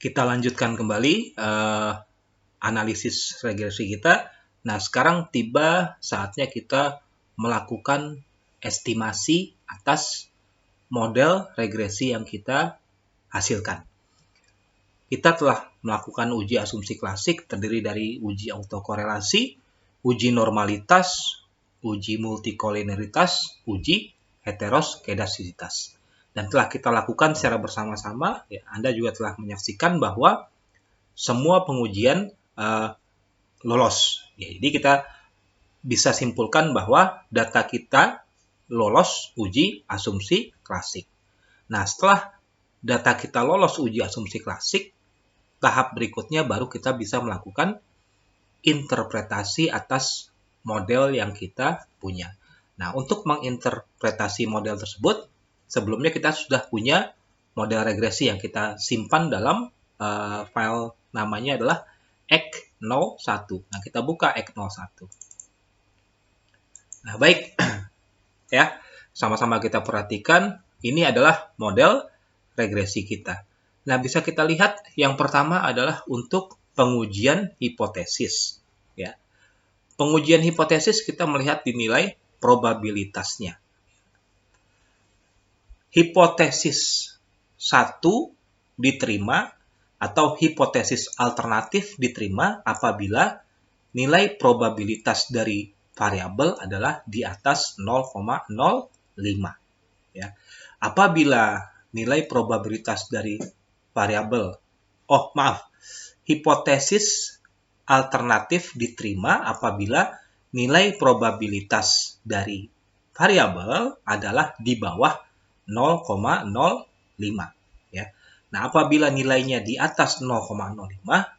Kita lanjutkan kembali analisis regresi kita. Nah, sekarang tiba saatnya kita melakukan estimasi atas model regresi yang kita hasilkan. Kita telah melakukan uji asumsi klasik terdiri dari uji autokorelasi, uji normalitas, uji multikoliniaritas, uji heteroskedastisitas. Dan telah kita lakukan secara bersama-sama, ya, Anda juga telah menyaksikan bahwa semua pengujian lolos. Ya, jadi kita bisa simpulkan bahwa data kita lolos uji asumsi klasik. Nah, setelah data kita lolos uji asumsi klasik, tahap berikutnya baru kita bisa melakukan interpretasi atas model yang kita punya. Nah, untuk menginterpretasi model tersebut, sebelumnya kita sudah punya model regresi yang kita simpan dalam file namanya adalah EC01. Nah, kita buka EC01. Nah, baik. Ya, sama-sama kita perhatikan, ini adalah model regresi kita. Nah, bisa kita lihat yang pertama adalah untuk pengujian hipotesis. Ya. Pengujian hipotesis kita melihat dinilai probabilitasnya. Hipotesis 1 diterima atau hipotesis alternatif diterima apabila nilai probabilitas dari variabel adalah di atas 0,05. Ya. Apabila nilai probabilitas dari variabel, hipotesis alternatif diterima apabila nilai probabilitas dari variabel adalah di bawah 0,05. Ya. Nah, apabila nilainya di atas 0,05,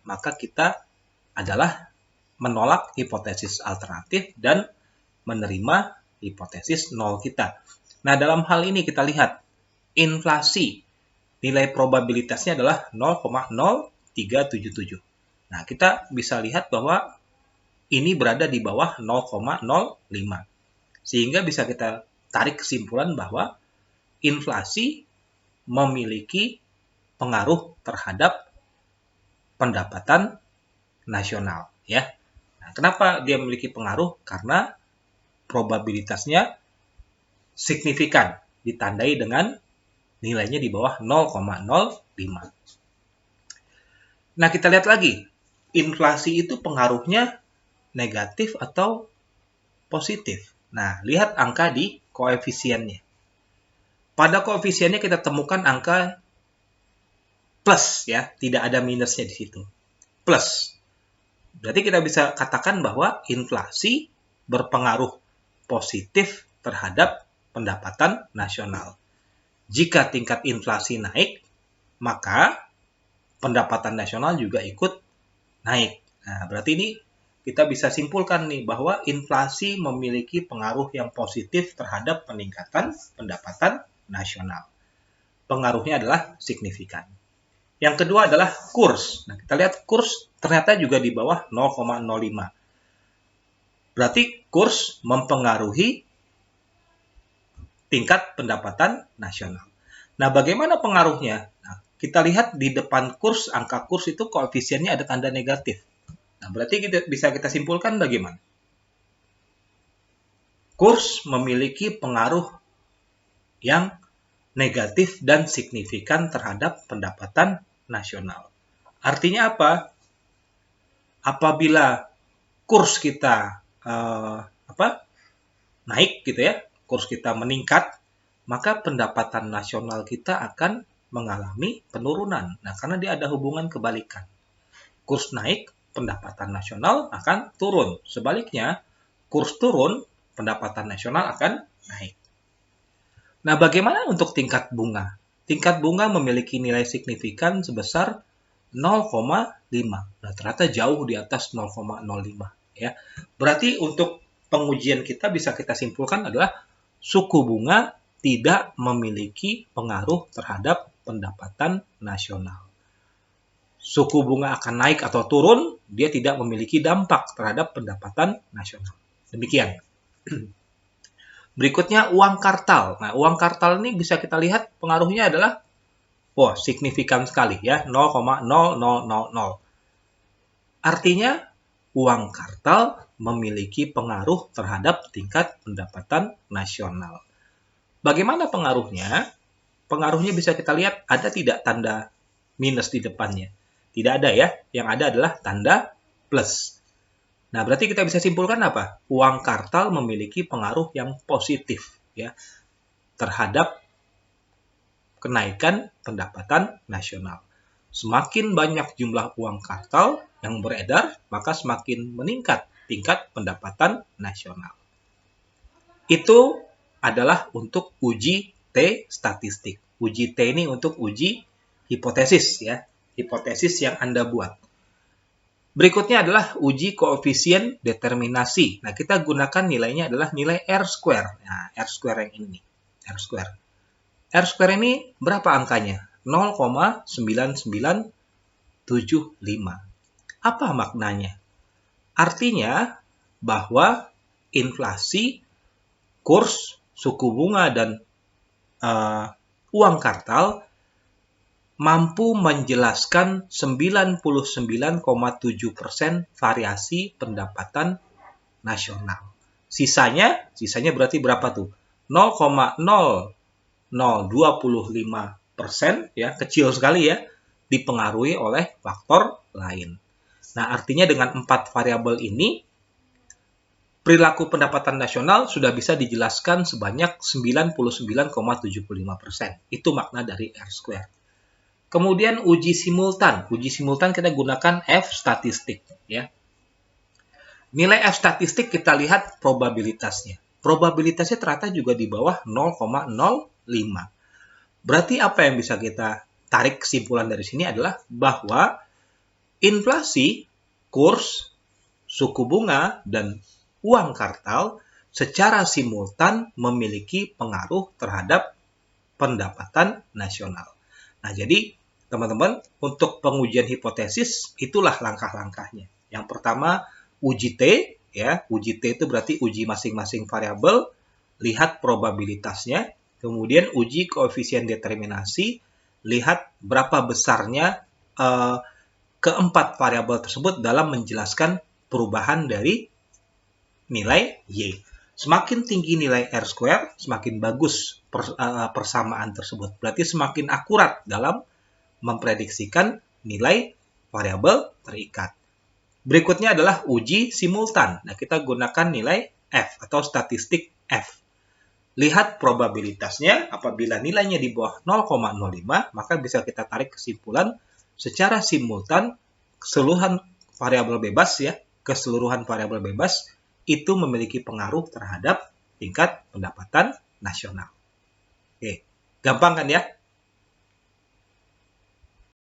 maka kita adalah menolak hipotesis alternatif dan menerima hipotesis 0 kita. Nah, dalam hal ini kita lihat inflasi. Nilai probabilitasnya adalah 0,0377. Nah, kita bisa lihat bahwa ini berada di bawah 0,05. Sehingga bisa kita tarik kesimpulan bahwa inflasi memiliki pengaruh terhadap pendapatan nasional, ya. Nah, kenapa dia memiliki pengaruh? Karena probabilitasnya signifikan, ditandai dengan nilainya di bawah 0,05. Nah, kita lihat lagi, inflasi itu pengaruhnya negatif atau positif. Nah, lihat angka di koefisiennya. Pada koefisiennya kita temukan angka plus, ya, tidak ada minusnya di situ. Plus. Berarti kita bisa katakan bahwa inflasi berpengaruh positif terhadap pendapatan nasional. Jika tingkat inflasi naik, maka pendapatan nasional juga ikut naik. Nah, berarti ini kita bisa simpulkan nih bahwa inflasi memiliki pengaruh yang positif terhadap peningkatan pendapatan nasional. Pengaruhnya adalah signifikan. Yang kedua adalah kurs. Nah, kita lihat kurs ternyata juga di bawah 0,05. Berarti kurs mempengaruhi tingkat pendapatan nasional. Nah, bagaimana pengaruhnya? Nah, kita lihat di depan kurs, angka kurs itu koefisiennya ada tanda negatif. Nah, berarti bisa kita simpulkan bagaimana? Kurs memiliki pengaruh yang negatif dan signifikan terhadap pendapatan nasional. Artinya apa? Apabila kurs kita naik gitu ya, kurs kita meningkat, maka pendapatan nasional kita akan mengalami penurunan. Nah, karena dia ada hubungan kebalikan. Kurs naik, pendapatan nasional akan turun. Sebaliknya, kurs turun, pendapatan nasional akan naik. Nah, bagaimana untuk tingkat bunga? Tingkat bunga memiliki nilai signifikan sebesar 0,5. Nah, ternyata jauh di atas 0,05. Ya. Berarti untuk pengujian kita bisa kita simpulkan adalah suku bunga tidak memiliki pengaruh terhadap pendapatan nasional. Suku bunga akan naik atau turun, dia tidak memiliki dampak terhadap pendapatan nasional. Demikian. Berikutnya uang kartal. Nah, uang kartal ini bisa kita lihat pengaruhnya adalah Wah, signifikan sekali ya, 0,0000. Artinya, uang kartal memiliki pengaruh terhadap tingkat pendapatan nasional. Bagaimana pengaruhnya? Pengaruhnya bisa kita lihat, ada tidak tanda minus di depannya? Tidak ada ya, yang ada adalah tanda plus. Nah, berarti kita bisa simpulkan apa? Uang kartal memiliki pengaruh yang positif ya terhadap kenaikan pendapatan nasional. Semakin banyak jumlah uang kartal yang beredar, maka semakin meningkat tingkat pendapatan nasional. Itu adalah untuk uji T statistik. Uji T ini untuk uji hipotesis ya, hipotesis yang Anda buat. Berikutnya adalah uji koefisien determinasi. Nah, kita gunakan nilainya adalah nilai R-square. Nah, R-square yang ini. R-square. R-square ini berapa angkanya? 0,9975. Apa maknanya? Artinya bahwa inflasi, kurs, suku bunga, dan uang kartal mampu menjelaskan 99,7% variasi pendapatan nasional. Sisanya berarti berapa tuh? 0,0025% ya, kecil sekali ya, dipengaruhi oleh faktor lain. Nah, artinya dengan 4 variabel ini, perilaku pendapatan nasional sudah bisa dijelaskan sebanyak 99,75%. Itu makna dari R-square. Kemudian uji simultan. Uji simultan kita gunakan F statistik ya. Nilai F statistik kita lihat probabilitasnya. Probabilitasnya ternyata juga di bawah 0,05. Berarti apa yang bisa kita tarik kesimpulan dari sini adalah bahwa inflasi, kurs, suku bunga, dan uang kartal secara simultan memiliki pengaruh terhadap pendapatan nasional. Nah, jadi teman-teman, untuk pengujian hipotesis itulah langkah-langkahnya. Yang pertama, uji T ya. Uji T itu berarti uji masing-masing variabel, lihat probabilitasnya, kemudian uji koefisien determinasi, lihat berapa besarnya keempat variabel tersebut dalam menjelaskan perubahan dari nilai Y. Semakin tinggi nilai R-square, semakin bagus persamaan tersebut. Berarti semakin akurat dalam memprediksikan nilai variabel terikat. Berikutnya adalah uji simultan. Nah, kita gunakan nilai F atau statistik F. Lihat probabilitasnya, apabila nilainya di bawah 0,05, maka bisa kita tarik kesimpulan secara simultan keseluruhan variabel bebas ya, keseluruhan variabel bebas itu memiliki pengaruh terhadap tingkat pendapatan nasional. Oke, gampang kan ya?